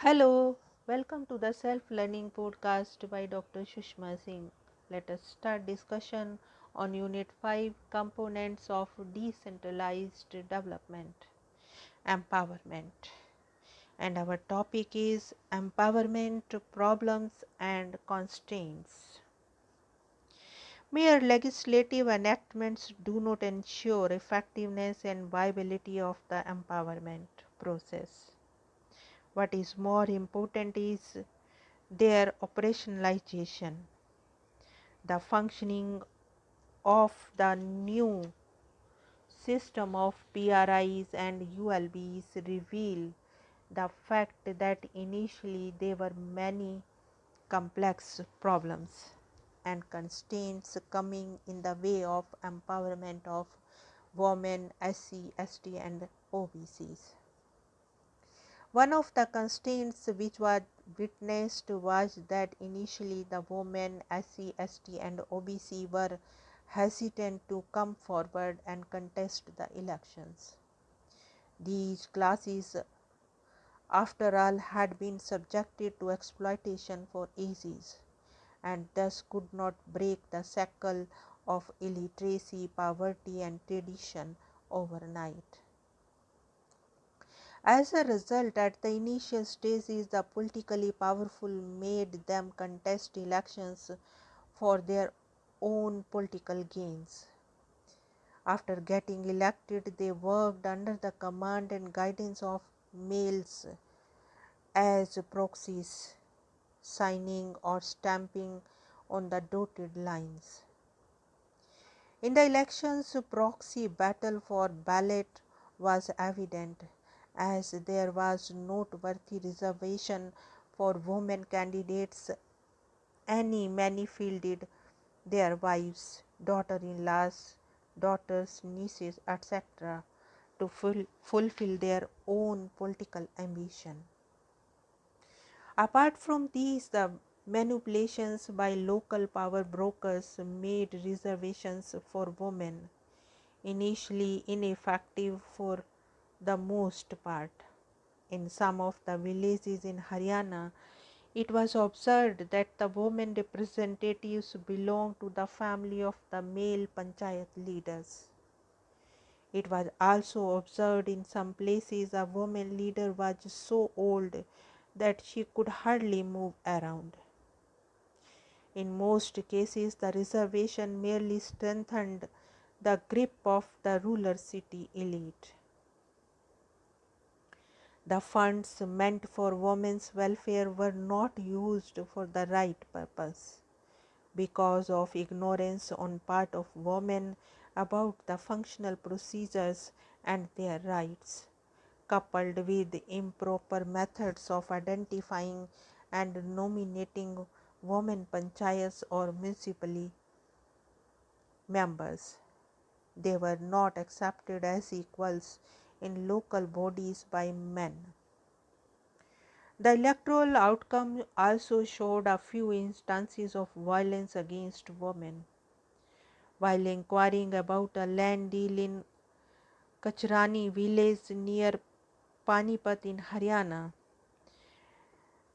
Hello, welcome to the Self-Learning Podcast by Dr. Sushma Singh. Let us start discussion on Unit 5 Components of Decentralized Development, Empowerment. And our topic is Empowerment, Problems and Constraints. Mere legislative enactments do not ensure effectiveness and viability of the empowerment process. What is more important is their operationalization. The functioning of the new system of PRIs and ULBs reveal the fact that initially there were many complex problems and constraints coming in the way of empowerment of women, SC, ST and OBCs. One of the constraints which was witnessed was that initially the women, SC, ST and OBC were hesitant to come forward and contest the elections. These classes, after all, had been subjected to exploitation for ages and thus could not break the shackle of illiteracy, poverty and tradition overnight. As a result, at the initial stages, the politically powerful made them contest elections for their own political gains. After getting elected, they worked under the command and guidance of males as proxies, signing or stamping on the dotted lines. In the elections, proxy battle for ballot was evident, as there was noteworthy reservation for women candidates. Many fielded their wives, daughter-in-laws, daughters, nieces, etc. to fulfill their own political ambition. Apart from these, the manipulations by local power brokers made reservations for women initially ineffective for the most part. In some of the villages in Haryana, it was observed that the women representatives belonged to the family of the male panchayat leaders. It was also observed in some places a woman leader was so old that she could hardly move around. In most cases, the reservation merely strengthened the grip of the ruler city elite. The funds meant for women's welfare were not used for the right purpose because of ignorance on part of women about the functional procedures and their rights, coupled with improper methods of identifying and nominating women panchayats or municipal members. They were not accepted as equals in local bodies by men. The electoral outcome also showed a few instances of violence against women. While inquiring about a land deal in Kachrani village near Panipat in Haryana,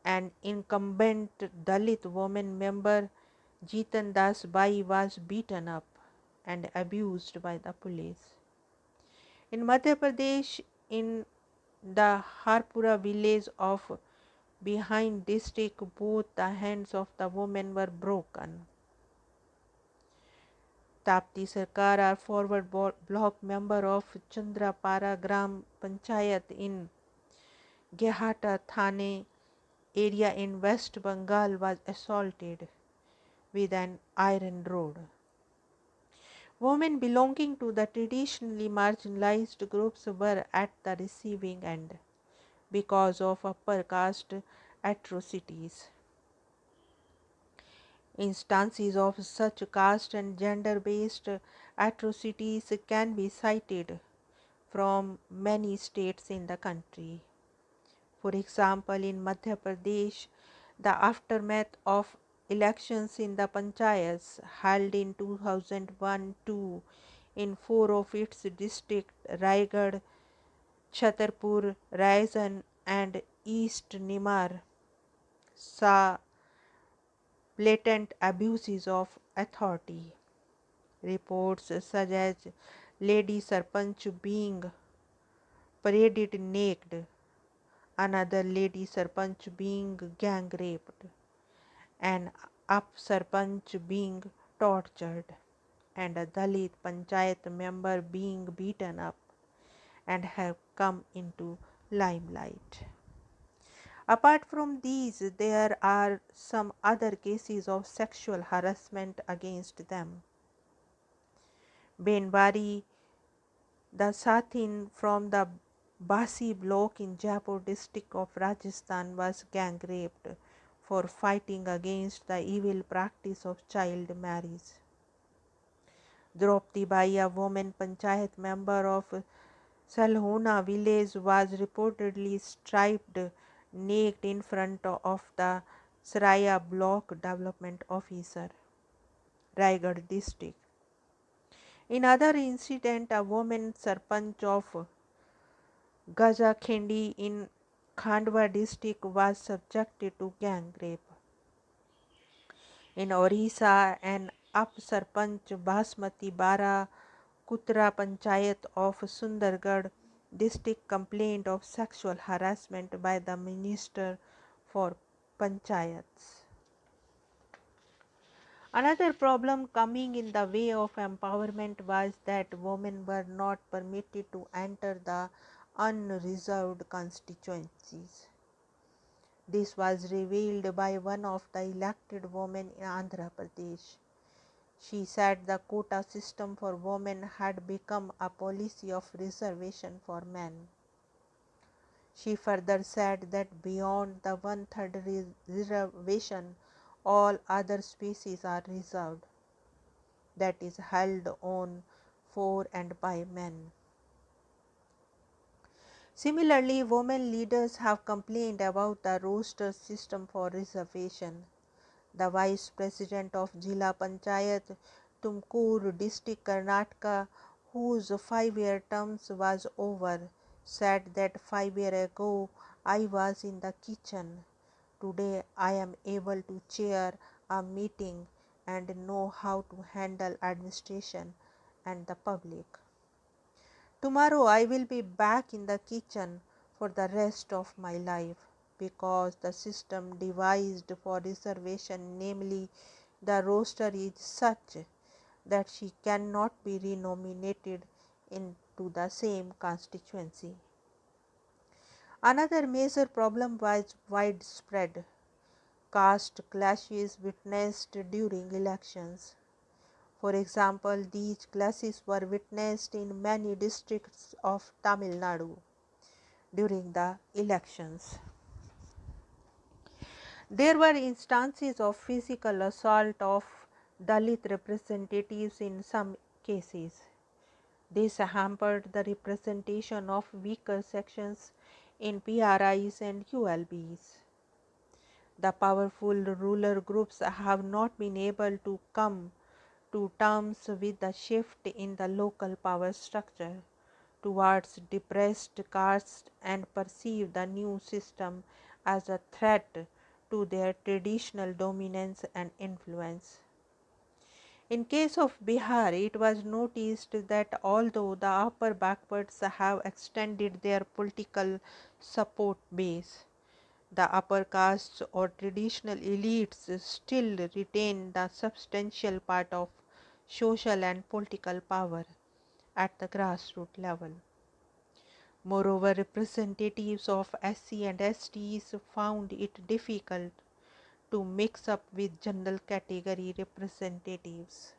an incumbent Dalit woman member Jitan Das Bai was beaten up and abused by the police. In Madhya Pradesh, in the Harpura village of behind district, both the hands of the woman were broken. Tapti Sarkar, a forward block member of Chandrapara Gram Panchayat in Gehata Thane area in West Bengal, was assaulted with an iron rod. Women belonging to the traditionally marginalized groups were at the receiving end because of upper caste atrocities. Instances of such caste and gender-based atrocities can be cited from many states in the country. For example, in Madhya Pradesh, the aftermath of elections in the panchayats held in 2001-2 in four of its districts, Raigad, Chhatarpur, Raisan and East Nimar saw blatant abuses of authority. Reports such as Lady Sarpanch being paraded naked, another Lady Sarpanch being gang raped, and up Sarpanch being tortured, and a Dalit Panchayat member being beaten up, and have come into limelight. Apart from these, there are some other cases of sexual harassment against them. Benbari, the Sathin from the Basi block in Jaipur district of Rajasthan, was gang raped for fighting against the evil practice of child marriage. Draupadi Bai, a woman panchayat member of Salhona village, was reportedly stripped naked in front of the Saraya block development officer, Raigad district. In other incident, a woman Sarpanch of Gajakhendi in Khandwa district was subjected to gang rape. In Orissa, an up Sarpanch Basmati Bara Kutra Panchayat of Sundargarh district complained of sexual harassment by the Minister for Panchayats. Another problem coming in the way of empowerment was that women were not permitted to enter the unreserved constituencies. This was revealed by one of the elected women in Andhra Pradesh. She said the quota system for women had become a policy of reservation for men. She further said that beyond the one-third reservation, all other spaces are reserved, that is, held on for and by men. Similarly, women leaders have complained about the roster system for reservation. The Vice President of Jila Panchayat, Tumkur District, Karnataka, whose 5-year term was over, said that 5 years ago I was in the kitchen. Today I am able to chair a meeting and know how to handle administration and the public. Tomorrow I will be back in the kitchen for the rest of my life, because the system devised for reservation, namely the roster, is such that she cannot be renominated into the same constituency. Another major problem was widespread caste clashes witnessed during elections. For example, these clashes were witnessed in many districts of Tamil Nadu during the elections. There were instances of physical assault of Dalit representatives in some cases. This hampered the representation of weaker sections in PRIs and ULBs. The powerful ruler groups have not been able to come to terms with the shift in the local power structure towards depressed castes and perceive the new system as a threat to their traditional dominance and influence. In case of Bihar, it was noticed that although the upper backwards have extended their political support base, the upper castes or traditional elites still retain the substantial part of social and political power at the grassroots level. Moreover, representatives of SC and STs found it difficult to mix up with general category representatives.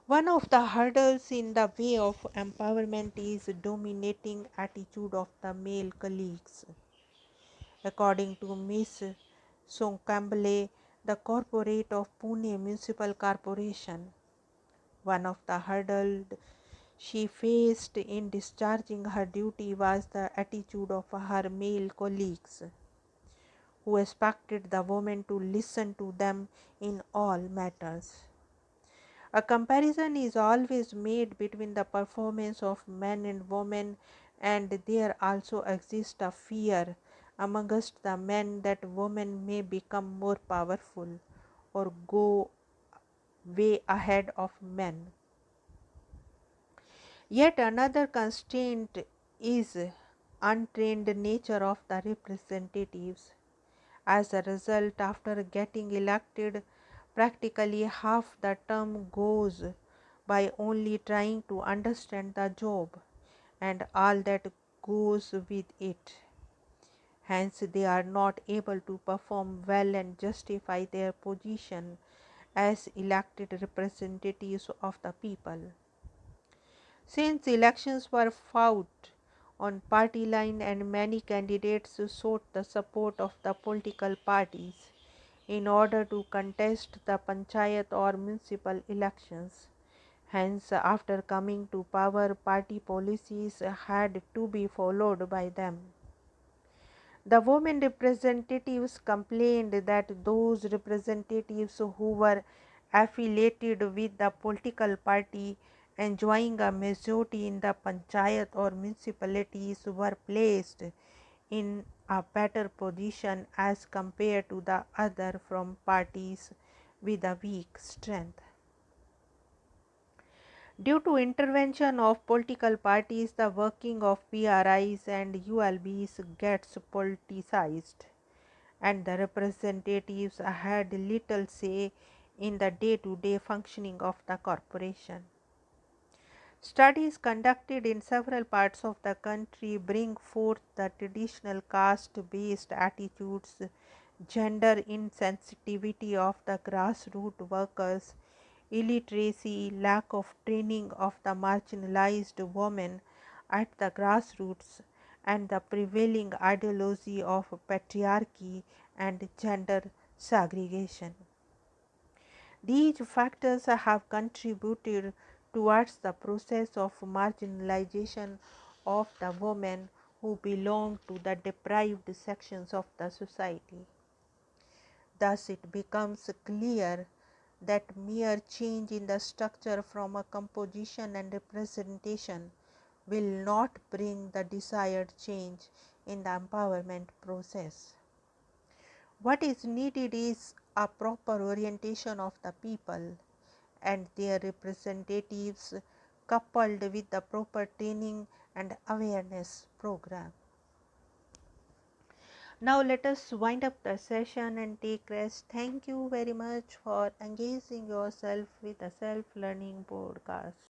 One of the hurdles in the way of empowerment is dominating attitude of the male colleagues. According to Ms. Sonkambale, the corporate of Pune Municipal Corporation, one of the hurdles she faced in discharging her duty was the attitude of her male colleagues, who expected the women to listen to them in all matters. A comparison is always made between the performance of men and women and there also exists a fear amongst the men that women may become more powerful or go way ahead of men. Yet another constraint is untrained nature of the representatives. As a result, after getting elected, practically half the term goes by only trying to understand the job and all that goes with it. Hence, they are not able to perform well and justify their position as elected representatives of the people. Since elections were fought on party line and many candidates sought the support of the political parties in order to contest the panchayat or municipal elections. Hence, after coming to power, party policies had to be followed by them. The women representatives complained that those representatives who were affiliated with the political party enjoying a majority in the panchayat or municipalities were placed in a better position as compared to the other from parties with a weak strength. Due to intervention of political parties, the working of PRIs and ULBs gets politicized, and the representatives had little say in the day-to-day functioning of the corporation. Studies conducted in several parts of the country bring forth the traditional caste-based attitudes, gender insensitivity of the grassroots workers, illiteracy, lack of training of the marginalized women at the grassroots, and the prevailing ideology of patriarchy and gender segregation. These factors have contributed towards the process of marginalization of the women who belong to the deprived sections of the society. Thus, it becomes clear that mere change in the structure from a composition and representation will not bring the desired change in the empowerment process. What is needed is a proper orientation of the people and their representatives coupled with the proper training and awareness program. Now let us wind up the session and take rest. Thank you very much for engaging yourself with the self-learning podcast.